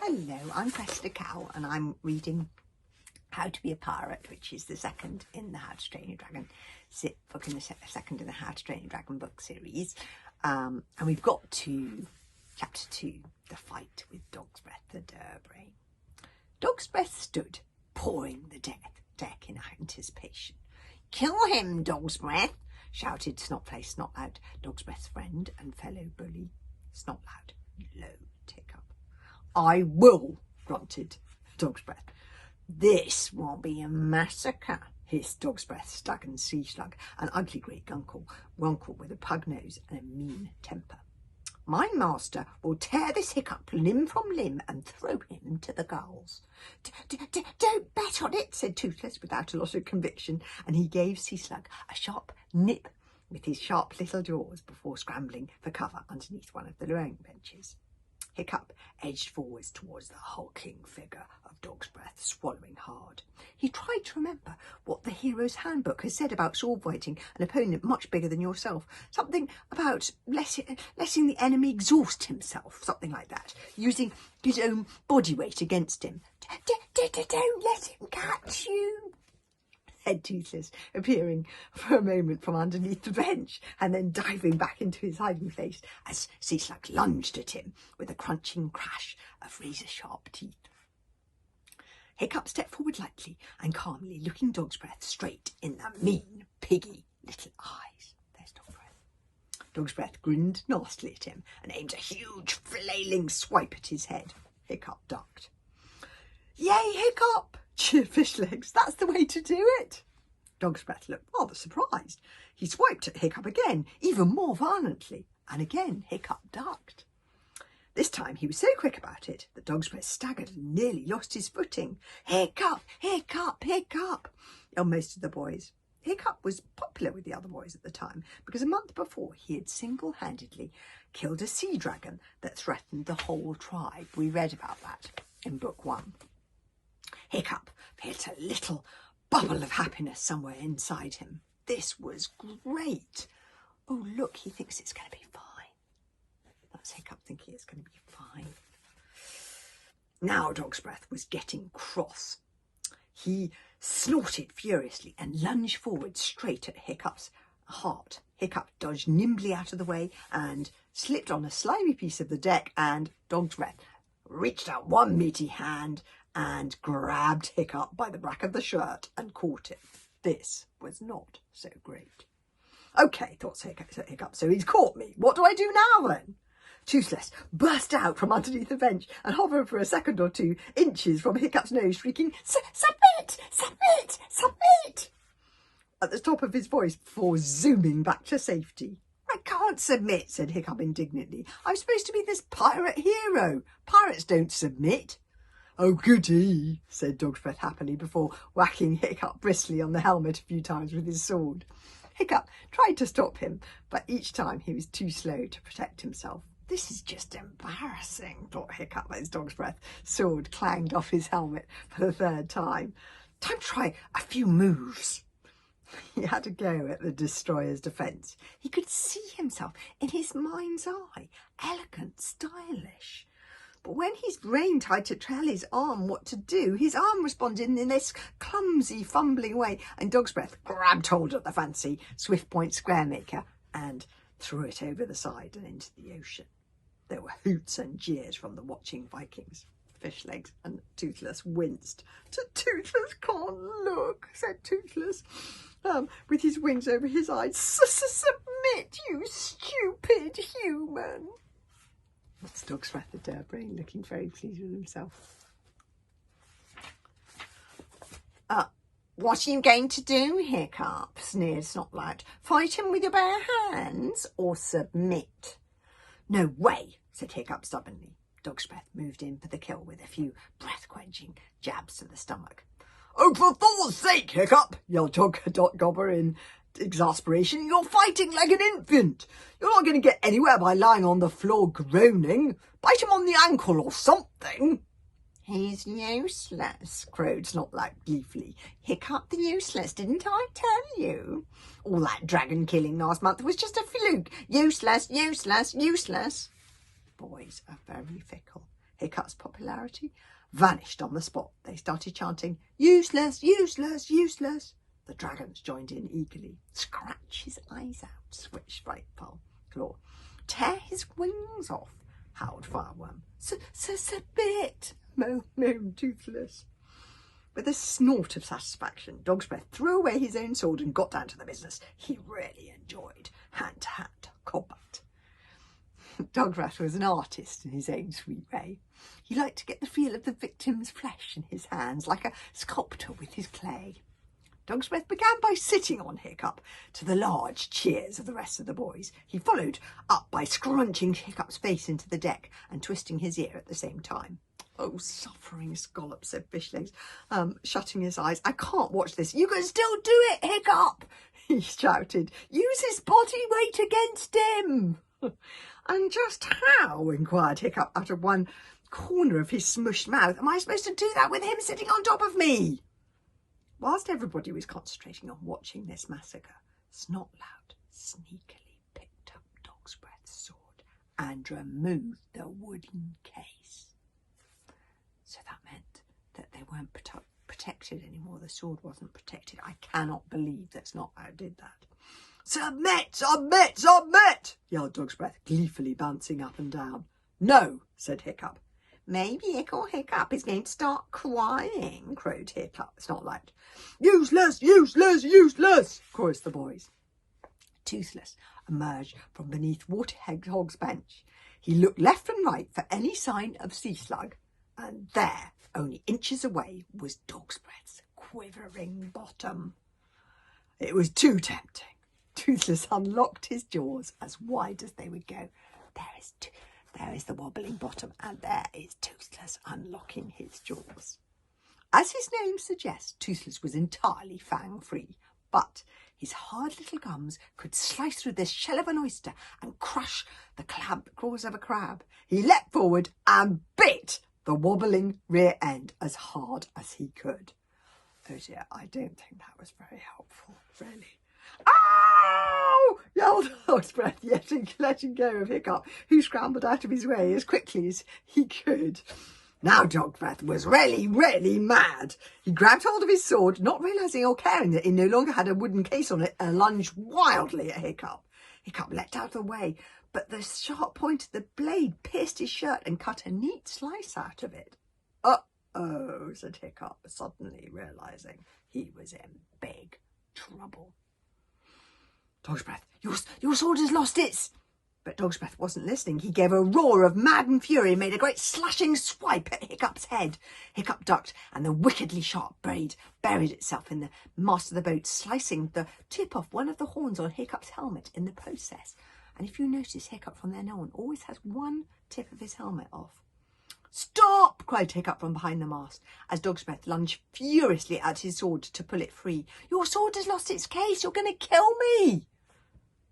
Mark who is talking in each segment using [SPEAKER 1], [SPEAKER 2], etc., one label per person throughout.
[SPEAKER 1] Hello, I'm Cressida Cow and I'm reading How to Be a Pirate, which is the second in the How to Train Your Dragon book, in the second in the How to Train Your Dragon book series. And we've got to chapter 2, The Fight with Dog's Breath the Durbrain. Dog's Breath stood, pawing the deck in anticipation. "Kill him, Dog's Breath!" shouted Snotface Snotlout, Dog's Breath's friend and fellow bully. Snotlout low hiccup. "I will," grunted Dog's Breath. "This will be a massacre," hissed Dog's Breath, Stag and Sea Slug, an ugly great gunkle with a pug nose and a mean temper. "My master will tear this hiccup limb from limb and throw him to the gulls." "Don't bet on it," said Toothless without a lot of conviction, and he gave Sea Slug a sharp nip with his sharp little jaws before scrambling for cover underneath one of the rowing benches. Hiccup edged forwards towards the hulking figure of Dog's Breath, swallowing hard. He tried to remember what the hero's handbook has said about sword fighting an opponent much bigger than yourself. Something about letting the enemy exhaust himself, something like that, using his own body weight against him. "Don't let him catch you," said Toothless, appearing for a moment from underneath the bench and then diving back into his hiding place as Sea Slug lunged at him with a crunching crash of razor-sharp teeth. Hiccup stepped forward lightly and calmly, looking Dog's Breath straight in the mean, piggy little eyes. There's Dog's Breath. Dog's Breath grinned nastily at him and aimed a huge flailing swipe at his head. Hiccup ducked. "Yay, Hiccup!" cheered Fishlegs. "That's the way to do it." Dog's Breath looked rather surprised. He swiped at Hiccup again, even more violently, and again Hiccup ducked. This time he was so quick about it that Dog's Breath staggered and nearly lost his footing. "Hiccup, Hiccup, Hiccup!" yelled most of the boys. Hiccup was popular with the other boys at the time because a month before he had single-handedly killed a sea dragon that threatened the whole tribe. We read about that in book 1. Hiccup felt a little bubble of happiness somewhere inside him. This was great. "Oh, look, he thinks it's going to be fine." That's Hiccup thinking it's going to be fine. Now Dog's Breath was getting cross. He snorted furiously and lunged forward straight at Hiccup's heart. Hiccup dodged nimbly out of the way and slipped on a slimy piece of the deck, and Dog's Breath reached out one meaty hand and grabbed Hiccup by the back of the shirt and caught him. This was not so great. "Okay," thought Hiccup, "so he's caught me. What do I do now then?" Toothless burst out from underneath the bench and hovered for a second or 2 inches from Hiccup's nose, shrieking, "Submit! Submit! Submit!" at the top of his voice before zooming back to safety. "I can't submit," said Hiccup indignantly. "I'm supposed to be this pirate hero. Pirates don't submit." "Oh, goody," said Dog's Breath happily before whacking Hiccup briskly on the helmet a few times with his sword. Hiccup tried to stop him, but each time he was too slow to protect himself. "This is just embarrassing," thought Hiccup as Dog's Breath sword clanged off his helmet for the 3rd time. "Time to try a few moves." He had a go at the destroyer's defence. He could see himself in his mind's eye, elegant, stylish. But when his brain tried to tell his arm what to do, his arm responded in this clumsy, fumbling way, and Dog's Breath grabbed hold of the fancy Swift-Point square maker and threw it over the side and into the ocean. There were hoots and jeers from the watching Vikings. Fishlegs and Toothless winced. "Toothless can't look," said Toothless, with his wings over his eyes. "Submit, you stupid human." That's Dog's Breath the Durbrain, looking very pleased with himself. "What are you going to do, Hiccup?" sneered Snotlout. "Fight him with your bare hands or submit?" "No way," said Hiccup stubbornly. Dog's Breath moved in for the kill with a few breath-quenching jabs to the stomach. "Oh, for Thor's sake, Hiccup!" yelled Gobber in exasperation. "You're fighting like an infant. You're not going to get anywhere by lying on the floor groaning. Bite him on the ankle or something." "He's useless," crowed Snotlout gleefully. "Hiccup the useless, didn't I tell you? All that dragon killing last month was just a fluke. Useless, useless, useless." Boys are very fickle. Hiccup's popularity vanished on the spot. They started chanting, "Useless, useless, useless." The dragons joined in eagerly. "Scratch his eyes out," switched Frightful Claw. "Tear his wings off," howled Fireworm. "Submit," moaned Toothless. With a snort of satisfaction, Dog's Breath threw away his own sword and got down to the business. He really enjoyed hand-to-hand combat. Dog's Breath was an artist in his own sweet way. He liked to get the feel of the victim's flesh in his hands, like a sculptor with his clay. Dog's Breath began by sitting on Hiccup, to the large cheers of the rest of the boys. He followed up by scrunching Hiccup's face into the deck and twisting his ear at the same time. "Oh, suffering Scallop," said Fishlegs, shutting his eyes. "I can't watch this." "You can still do it, Hiccup," he shouted. "Use his body weight against him." "And just how?" inquired Hiccup out of one corner of his smushed mouth. "Am I supposed to do that with him sitting on top of me?" Whilst everybody was concentrating on watching this massacre, Snotlout sneakily picked up Dog's Breath's sword and removed the wooden case. So that meant that they weren't protected anymore. The sword wasn't protected. I cannot believe that Snotlout did that. "Submit, submit, submit!" yelled Dog's Breath, gleefully bouncing up and down. "No," said Hiccup. "Maybe Hiccup is going to start crying," crowed Snotlout. "Useless, useless, useless!" chorused the boys. Toothless emerged from beneath Waterhog's bench. He looked left and right for any sign of sea slug, and there, only inches away, was Dog's Breath's quivering bottom. It was too tempting. Toothless unlocked his jaws as wide as they would go. There is the wobbling bottom, and there is Toothless unlocking his jaws. As his name suggests, Toothless was entirely fang-free, but his hard little gums could slice through the shell of an oyster and crush the claws of a crab. He leapt forward and bit the wobbling rear end as hard as he could. Oh dear, I don't think that was very helpful, really. "Ow!" yelled Dog's Breath, yet letting go of Hiccup, who scrambled out of his way as quickly as he could. Now Dog's Breath was really, really mad. He grabbed hold of his sword, not realising or caring that it no longer had a wooden case on it, and lunged wildly at Hiccup. Hiccup leapt out of the way, but the sharp point of the blade pierced his shirt and cut a neat slice out of it. "Uh-oh," said Hiccup, suddenly realising he was in big trouble. "Dog's Breath, your sword has lost its..." But Dog's Breath wasn't listening. He gave a roar of maddened fury and made a great slashing swipe at Hiccup's head. Hiccup ducked, and the wickedly sharp blade buried itself in the mast of the boat, slicing the tip off one of the horns on Hiccup's helmet in the process. And if you notice, Hiccup from then on always has one tip of his helmet off. "Stop!" cried Hiccup from behind the mast, as Dog's Breath lunged furiously at his sword to pull it free. "Your sword has lost its case. You're going to kill me!"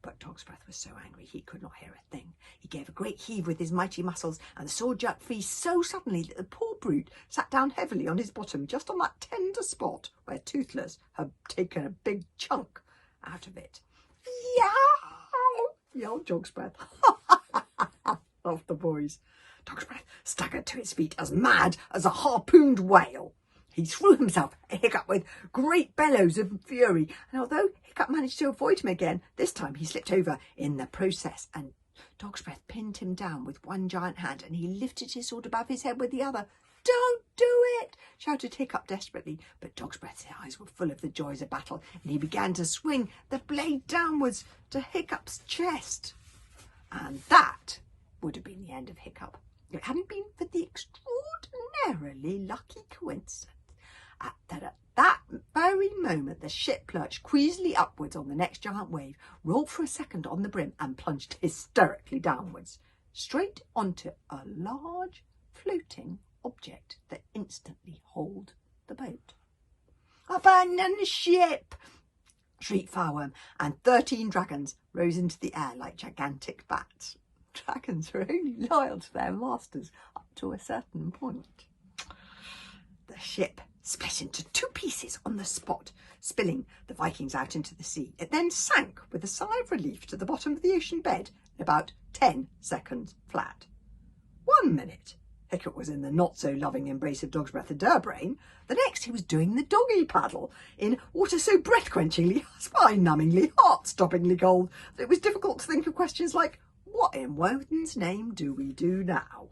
[SPEAKER 1] But Dog's Breath was so angry he could not hear a thing. He gave a great heave with his mighty muscles, and the sword jerked free so suddenly that the poor brute sat down heavily on his bottom, just on that tender spot where Toothless had taken a big chunk out of it. "Yow!" yelled Dog's Breath. Laughed the boys. Dog's Breath staggered to his feet as mad as a harpooned whale. He threw himself at Hiccup with great bellows of fury, and although Hiccup managed to avoid him again, this time he slipped over in the process, and Dog's Breath pinned him down with one giant hand, and he lifted his sword above his head with the other. "Don't do it!" shouted Hiccup desperately, but Dog's Breath's eyes were full of the joys of battle, and he began to swing the blade downwards to Hiccup's chest. And that would have been the end of Hiccup if it hadn't been for the extraordinarily lucky coincidence that at that very moment the ship lurched queasily upwards on the next giant wave, rolled for a second on the brim, and plunged hysterically downwards, straight onto a large floating object that instantly hauled the boat. "Abandon the ship!" shrieked Fireworm, and 13 dragons rose into the air like gigantic bats. Dragons are only loyal to their masters up to a certain point. The ship split into 2 pieces on the spot, spilling the Vikings out into the sea. It then sank with a sigh of relief to the bottom of the ocean bed in about 10 seconds flat. 1 minute, Hiccup was in the not-so-loving embrace of Dog's Breath of Durbrain. The next he was doing the doggy paddle in water so breath-quenchingly, spine-numbingly, heart-stoppingly cold that it was difficult to think of questions like, what in Woden's name do we do now?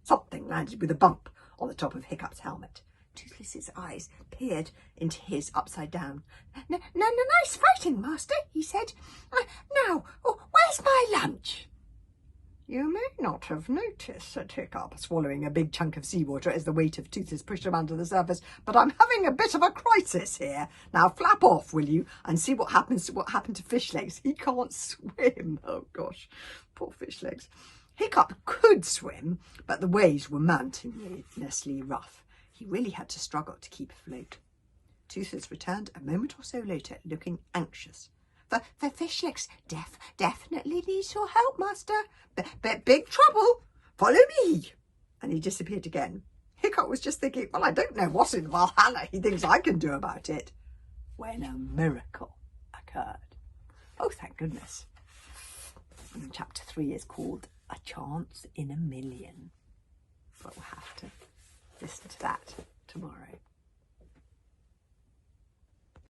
[SPEAKER 1] Something landed with a bump on the top of Hiccup's helmet. Toothless's eyes peered into his upside down. Nice fighting, Master, he said. Now, where's my lunch? You may not have noticed, said Hiccup, swallowing a big chunk of seawater as the weight of Toothless pushed him under the surface, but I'm having a bit of a crisis here. Now flap off, will you, and see what happened to Fishlegs. He can't swim. Oh, gosh, poor Fishlegs. Hiccup could swim, but the waves were mountainously rough. He really had to struggle to keep afloat. Toothless returned a moment or so later, looking anxious. For Fishlegs definitely needs your help, Master. Big trouble. Follow me. And he disappeared again. Hiccup was just thinking, well, I don't know what in Valhalla he thinks I can do about it, when a miracle occurred. Oh, thank goodness. And chapter 3 is called A Chance in a Million. But we'll have to listen to that